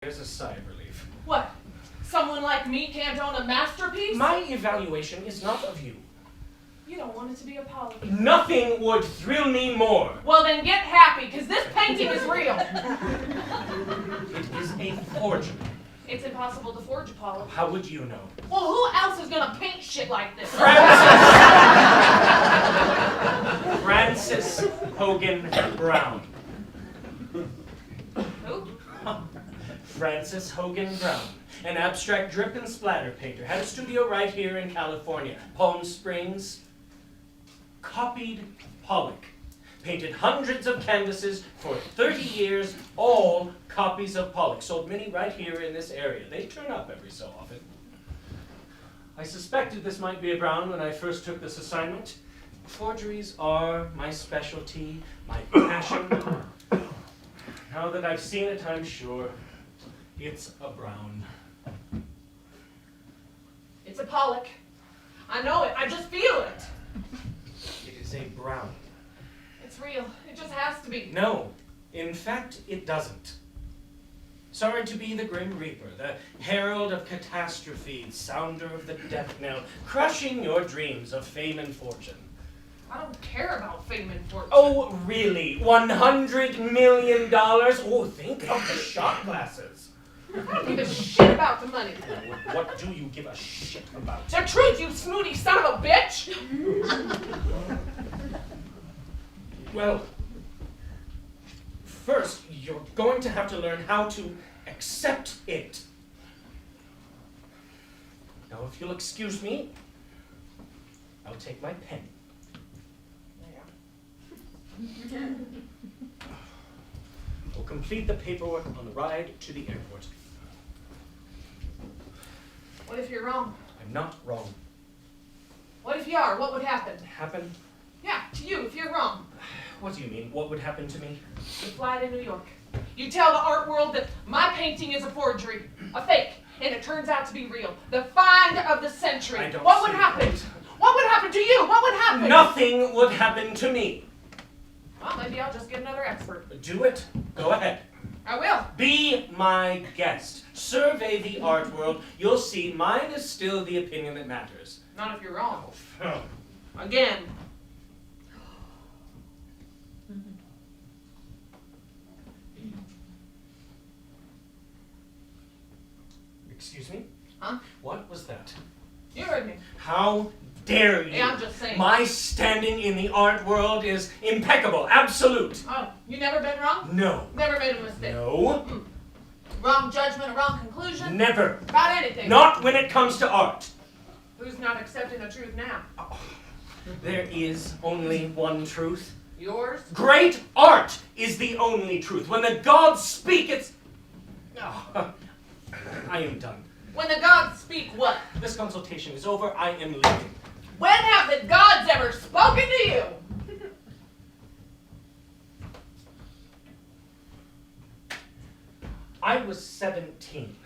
There's a sigh of relief. What? Someone like me can't own a masterpiece? My evaluation is not of you. You don't want it to be a Pollock. Nothing would thrill me more. Well, then get happy, because this painting is real. It is a forgery. It's impossible to forge a Pollock. How would you know? Well, who else is gonna paint shit like this? Francis Hogan Brown. Who? Francis Hogan Brown, an abstract drip and splatter painter, had a studio right here in California, Palm Springs. Copied Pollock. Painted hundreds of canvases for 30 years, all copies of Pollock. Sold many right here in this area. They turn up every so often. I suspected this might be a Brown when I first took this assignment. Forgeries are my specialty, my passion. Now that I've seen it, I'm sure it's a Brown. It's a Pollock. I know it. I just feel it. It is a Brown. It's real. It just has to be. No, in fact, it doesn't. Sorry to be the Grim Reaper, the herald of catastrophe, sounder of the death knell, crushing your dreams of fame and fortune. I don't care about fame and fortune. Oh, really? $100 million? Oh, think of the shot glasses. I don't give a shit about the money. What do you give a shit about? The truth, you snooty son of a bitch! Well, first, you're going to have to learn how to accept it. Now, if you'll excuse me, I'll take my pen. We'll complete the paperwork on the ride to the airport. What if you're wrong? I'm not wrong. What if you are? What would happen? Happen? Yeah, to you, if you're wrong. What do you mean? What would happen to me? You fly to New York. You tell the art world that my painting is a forgery, a fake, and it turns out to be real. The find of the century. I don't What would see happen? it. What would happen to you? What would happen? Nothing would happen to me. Well, maybe I'll just get another expert. Do it. Go ahead. I will. Be my guest. Survey the art world. You'll see mine is still the opinion that matters. Not if you're wrong. Oh. Again. Excuse me? Huh? What was that? You heard me. How dare you? Yeah, I'm just saying. My standing in the art world is impeccable, absolute. Oh, you never been wrong? No. Never made a mistake? No. Wrong judgment, a wrong conclusion? Never. About anything? Not when it comes to art. Who's not accepting the truth now? There is only one truth. Yours? Great art is the only truth. When the gods speak, it's... Oh, I am done. When the gods speak what? This consultation is over. I am leaving. When have the gods ever spoken to you? I was 17.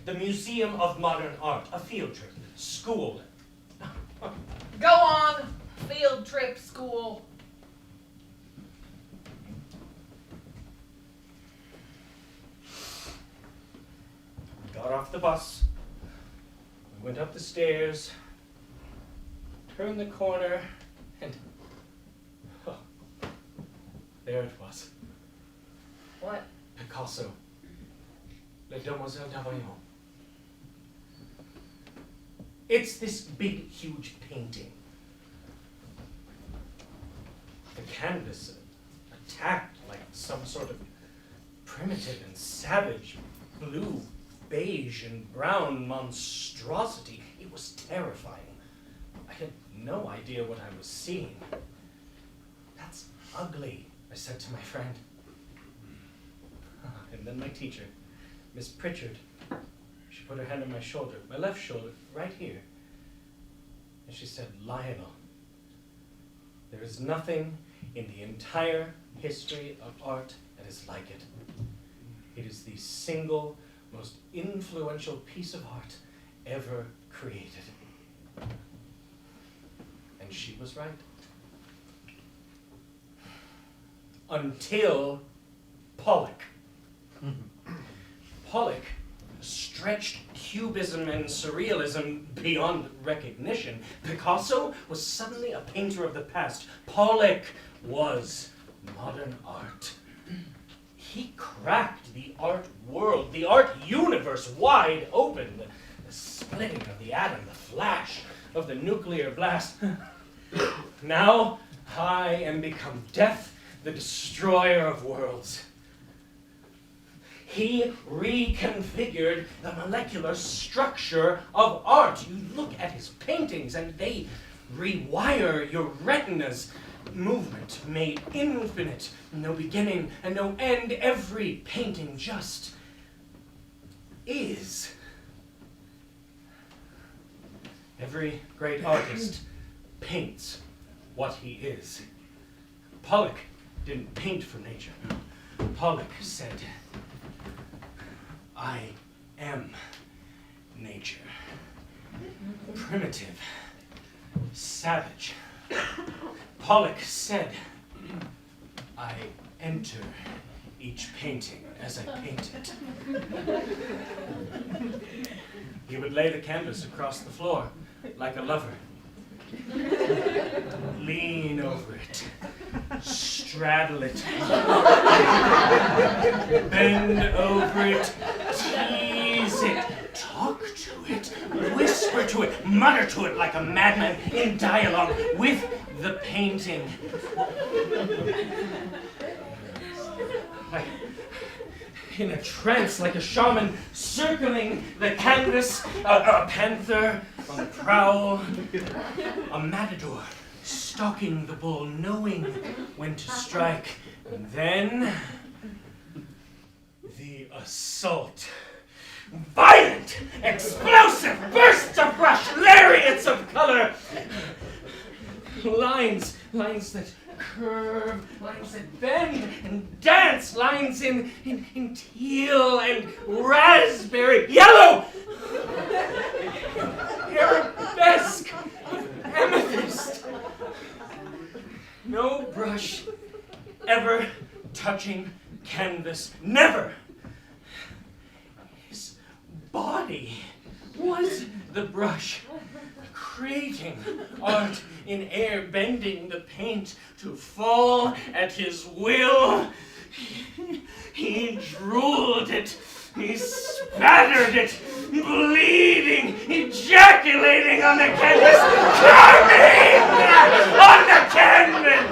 The Museum of Modern Art, a field trip, school. Go on, field trip, school. Got off the bus, went up the stairs, turned the corner, and there it was. What? Picasso, La Demoiselle d'Avignon. It's this big, huge painting. The canvas attacked like some sort of primitive and savage blue, beige, and brown monstrosity. It was terrifying. I had no idea what I was seeing. That's ugly, I said to my friend. And then my teacher, Miss Pritchard, she put her hand on my shoulder, my left shoulder, right here. And she said, Lionel, there is nothing in the entire history of art that is like it. It is the single most influential piece of art ever created. And she was right. Until Pollock. Pollock stretched cubism and surrealism beyond recognition. Picasso was suddenly a painter of the past. Pollock was modern art. He cracked the art world, the art universe wide open. The splitting of the atom, the flash of the nuclear blast. Now I am become death, the destroyer of worlds. He reconfigured the molecular structure of art. You look at his paintings and they rewire your retinas. Movement made infinite, no beginning and no end. Every painting just is. Every great artist paints what he is. Pollock didn't paint from nature. Pollock said, I am nature. Primitive, savage. Pollock said, I enter each painting as I paint it. He would lay the canvas across the floor like a lover. Lean over it, straddle it, bend over it, tease it, talk to it, whisper to it, mutter to it like a madman in dialogue with the painting. In a trance like a shaman circling the canvas, a panther on the prowl, a matador stalking the bull, knowing when to strike, and then the assault. Violent, explosive bursts of brush, lariats of color, lines that curve, lines that bend and dance, lines in teal and raspberry, yellow, arabesque, amethyst. No brush ever touching canvas, never. His body was the brush, creating art in air, bending the paint to fall at his will. He drooled it, he spattered it, bleeding, ejaculating on the canvas, coming on the canvas!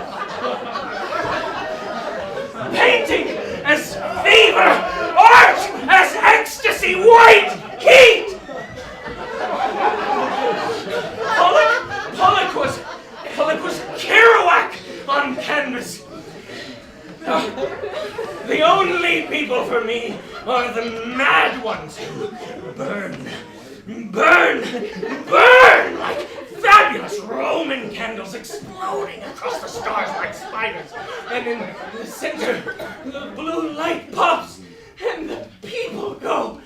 Painting as fever, art as ecstasy, white heat! Pollock was Kerouac on canvas. The only people for me are the mad ones who burn like fabulous Roman candles exploding across the stars like spiders. And in the center, the blue light pops and the people go,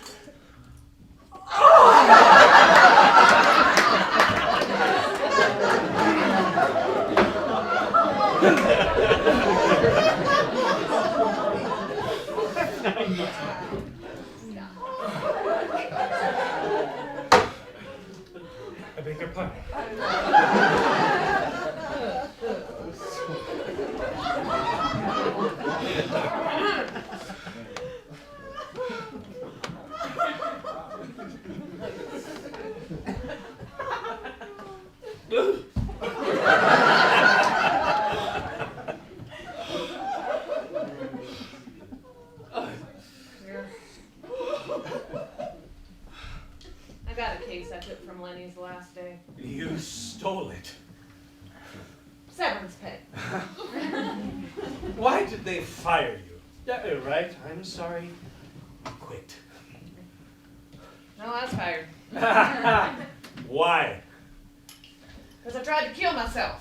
I beg your pardon. I got a case I took from Lenny's the last day. You stole it. Severance pay. Why did they fire you? Yeah, right. I'm sorry. Quit. No, I was fired. Why? Because I tried to kill myself.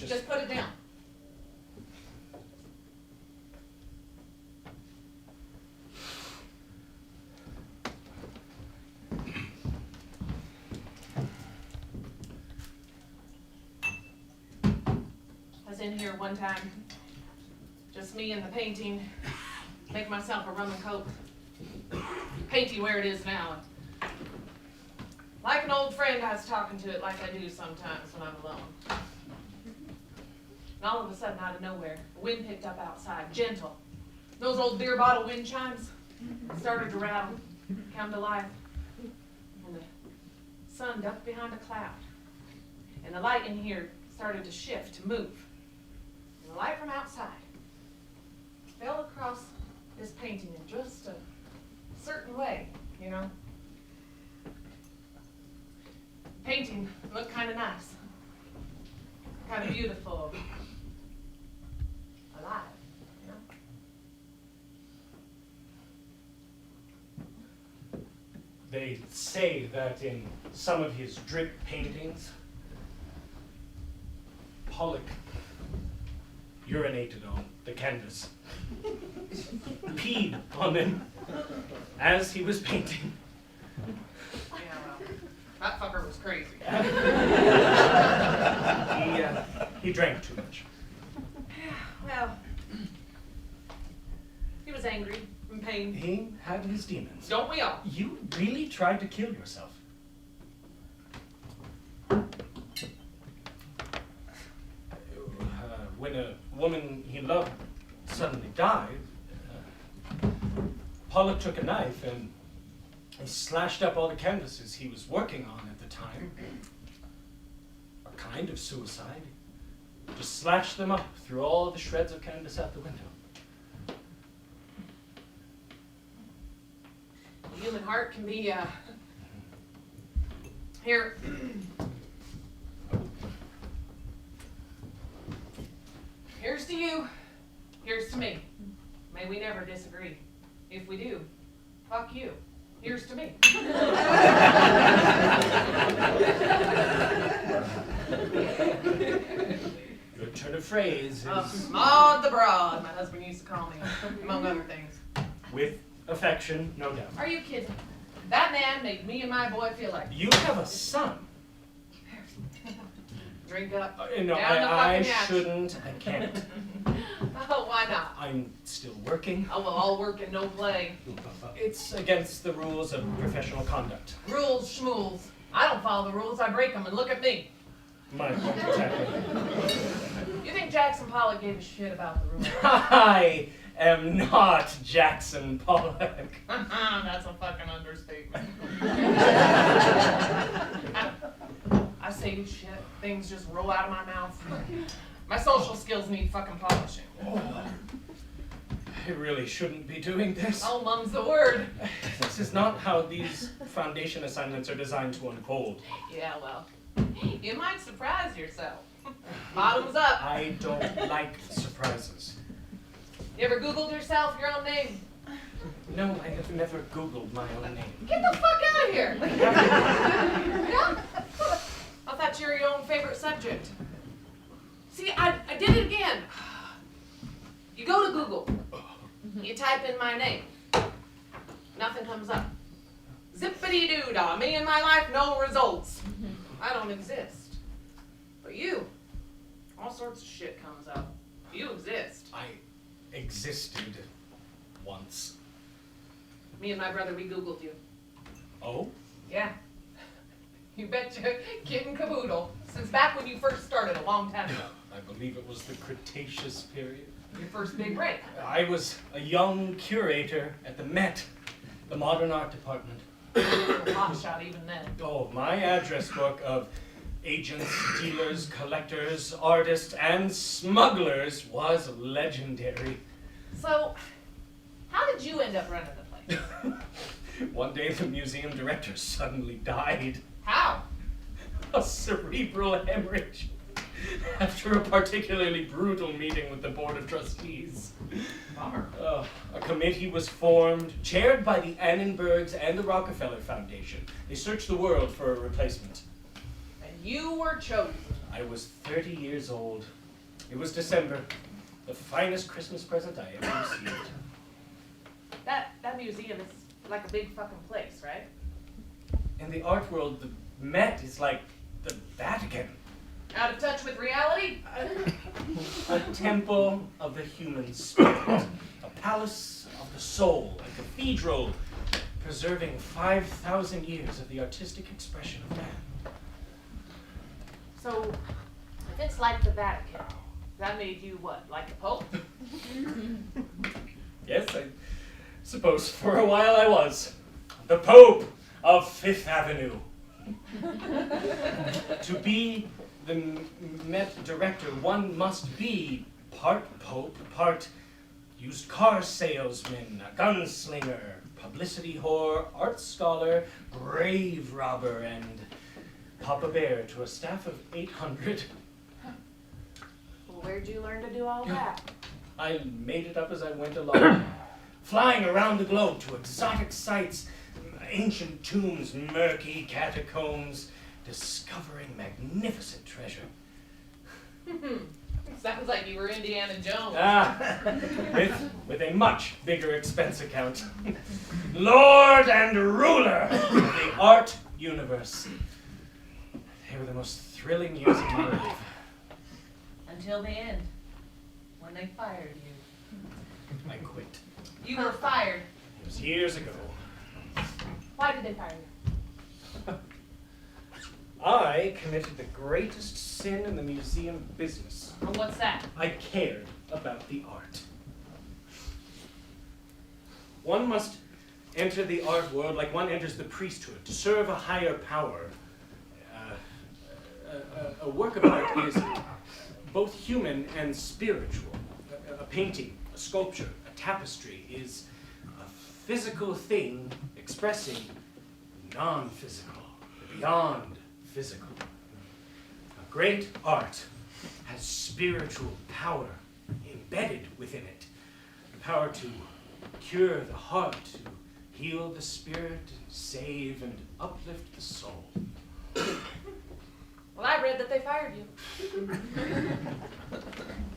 it's Just put it down. I was in here one time, just me and the painting, make myself a rum and coke. Painting where it is now. Like an old friend, I was talking to it like I do sometimes when I'm alone. And all of a sudden, out of nowhere, the wind picked up outside, gentle. Those old beer bottle wind chimes started to rattle, come to life. And the sun ducked behind a cloud. And the light in here started to shift, to move. And the light from outside fell across this painting in just a certain way, you know. Painting looked kind of nice, kind of beautiful, alive, you know. They say that in some of his drip paintings, Pollock urinated on the canvas, peed on them as he was painting. Yeah, well, that fucker was crazy. He drank too much. Well, he was angry, in pain. He had his demons. Don't we all? You really tried to kill yourself. When a woman he loved suddenly died, Pollock took a knife and he slashed up all the canvases he was working on at the time. A kind of suicide. Just slashed them up, threw all the shreds of canvas out the window. The human heart can be, here. Here's to you, here's to me. May we never disagree. If we do, fuck you. Here's to me. Your turn of phrase is Maud the Broad, my husband used to call me, among other things. with affection, no doubt. Are you kidding? That man made me and my boy feel like You have a son. drink up. No, Down the I fucking hatch. shouldn't. I can't. Oh, why not? I'm still working. Oh, well, all work and no play. It's against the rules of professional conduct. Rules, schmools. I don't follow the rules, I break them, and look at me. My point exactly. You think Jackson Pollock gave a shit about the rules? I am not Jackson Pollock. That's a fucking understatement. I say shit, things just roll out of my mouth. My social skills need fucking polishing. Oh, I really shouldn't be doing this. Oh, mum's the word. This is not how these foundation assignments are designed to unfold. Yeah, well, you might surprise yourself. Bottoms up. I don't like surprises. You ever Googled yourself your own name? No, I have never Googled my own name. Get the fuck out of here! Yeah? I thought you were your own favorite subject. See, I did it again. You go to Google. You type in my name. Nothing comes up. Zippity-doo-dah. Me and my life, no results. I don't exist. But you, all sorts of shit comes up. You exist. I existed once. Me and my brother, we Googled you. Oh? Yeah. You betcha, kid and caboodle. Since back when you first started a long time ago. I believe it was the Cretaceous period. Your first big break. I was a young curator at the Met, the Modern Art Department. Hot shot even then. Oh, my address book of agents, dealers, collectors, artists, and smugglers was legendary. So, how did you end up running the place? One day the museum director suddenly died. How? A cerebral hemorrhage. After a particularly brutal meeting with the Board of Trustees. Bummer. A committee was formed, chaired by the Annenbergs and the Rockefeller Foundation. They searched the world for a replacement. And you were chosen. I was 30 years old. It was December. The finest Christmas present I ever received. That museum is like a big fucking place, right? In the art world, the Met is like the Vatican. Out of touch with reality? A temple of the human spirit. A palace of the soul. A cathedral preserving 5,000 years of the artistic expression of man. So, if it's like the Vatican, that made you what, like the Pope? Yes, I suppose for a while I was. The Pope of Fifth Avenue. To be the Met director, one must be part Pope, part used car salesman, a gunslinger, publicity whore, art scholar, grave robber, and Papa Bear to a staff of 800. Well, where'd you learn to do all that? I made it up as I went along, flying around the globe to exotic sites, ancient tombs, murky catacombs, discovering magnificent treasure. Sounds like you were Indiana Jones. With a much bigger expense account. Lord and ruler of the art universe. They were the most thrilling years of my life. Until the end, when they fired you. I quit. You were fired. It was years ago. Why did they fire you? I committed the greatest sin in the museum business. And what's that? I cared about the art. One must enter the art world like one enters the priesthood, to serve a higher power. A work of art is both human and spiritual. A painting, a sculpture, a tapestry is a physical thing expressing non-physical, beyond physical. A great art has spiritual power embedded within it. The power to cure the heart, to heal the spirit, save and uplift the soul. Well, I read that they fired you.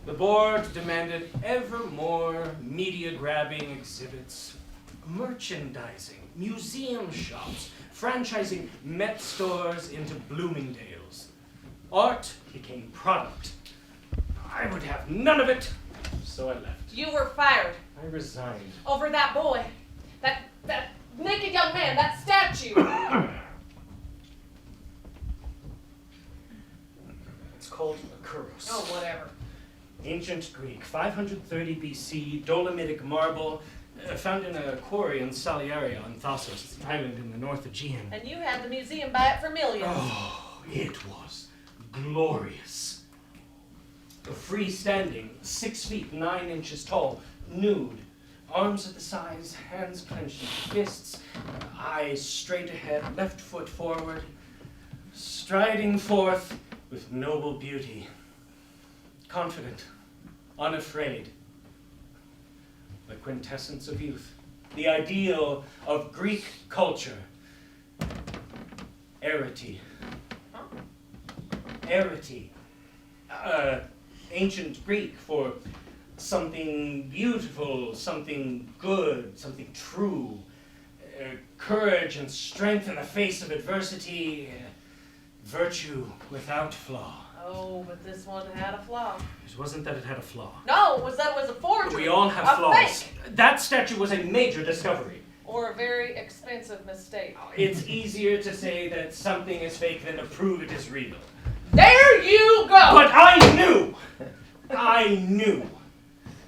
The board demanded ever more media-grabbing exhibits, merchandising, museum shops, franchising Met stores into Bloomingdale's. Art became product. I would have none of it, so I left. You were fired. I resigned. Over that boy. That naked young man, that statue. It's called a Kouros. Oh, whatever. Ancient Greek, 530 BC, Dolomitic marble, found in a quarry in Saliaria on Thasos, an island in the North Aegean. And you had the museum buy it for millions. Oh, it was glorious. Freestanding, 6 feet 9 inches tall, nude, arms at the sides, hands clenched in fists, eyes straight ahead, left foot forward, striding forth with noble beauty, confident, unafraid. The quintessence of youth, the ideal of Greek culture. Arete. Huh? Arete. Ancient Greek for something beautiful, something good, something true. Courage and strength in the face of adversity. Virtue without flaw. Oh, but this one had a flaw. It wasn't that it had a flaw. No, it was that it was a forgery. We all have a flaws. Fake. That statue was a major discovery. Or a very expensive mistake. It's easier to say that something is fake than to prove it is real. There you go! But I knew.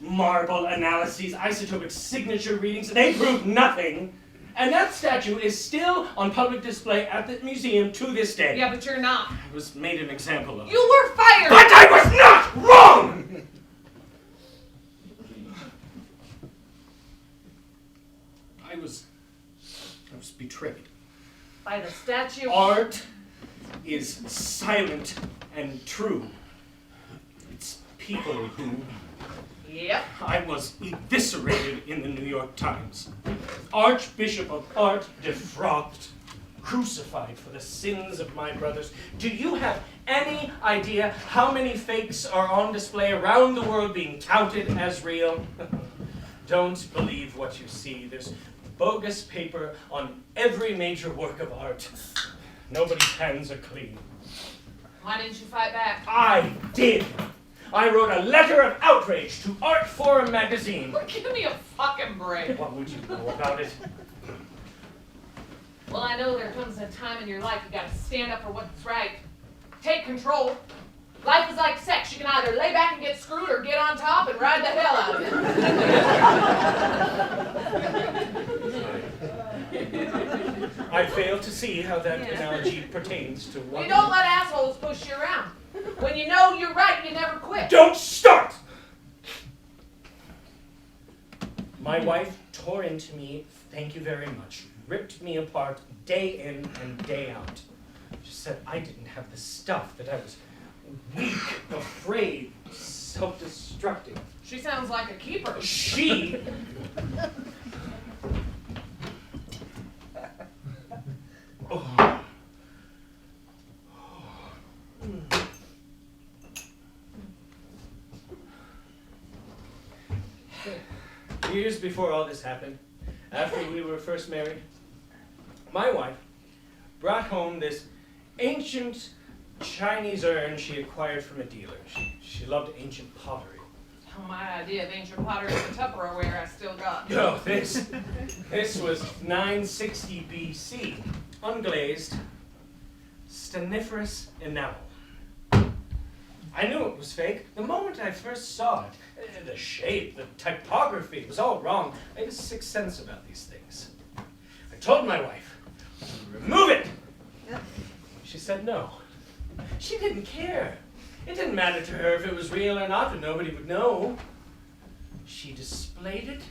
Marble analyses, isotopic signature readings, they proved nothing. And that statue is still on public display at the museum to this day. Yeah, but you're not. I was made an example of. You were fired! But I was not wrong! I was betrayed. By the statue? Art is silent and true. It's people who... Yep. I was eviscerated in the New York Times. Archbishop of Art defrocked. crucified for the sins of my brothers. Do you have any idea how many fakes are on display around the world being touted as real? Don't believe what you see. There's bogus paper on every major work of art. Nobody's hands are clean. Why didn't you fight back? I did. I wrote a letter of outrage to Art Forum magazine. Give me a fucking break. What would you know about it? Well, I know there comes a time in your life you gotta stand up for what's right. Take control. Life is like sex. You can either lay back and get screwed or get on top and ride the hell out of it. I fail to see how that analogy pertains to what... You don't let assholes push you around. When you know you're right, you never quit. Don't start! My wife tore into me, thank you very much, ripped me apart day in and day out. She said I didn't have the stuff, that I was weak, afraid, self-destructive. She sounds like a keeper. She... Oh. Years before all this happened, after we were first married, my wife brought home this ancient Chinese urn she acquired from a dealer. She loved ancient pottery. Oh, my idea of ancient pottery is the Tupperware I still got. No, this was 960 BC, unglazed, staniferous enamel. I knew it was fake the moment I first saw it. The shape, the typography, it was all wrong. I have a sixth sense about these things. I told my wife, remove it! She said no. She didn't care. It didn't matter to her if it was real or not, and nobody would know. She displayed it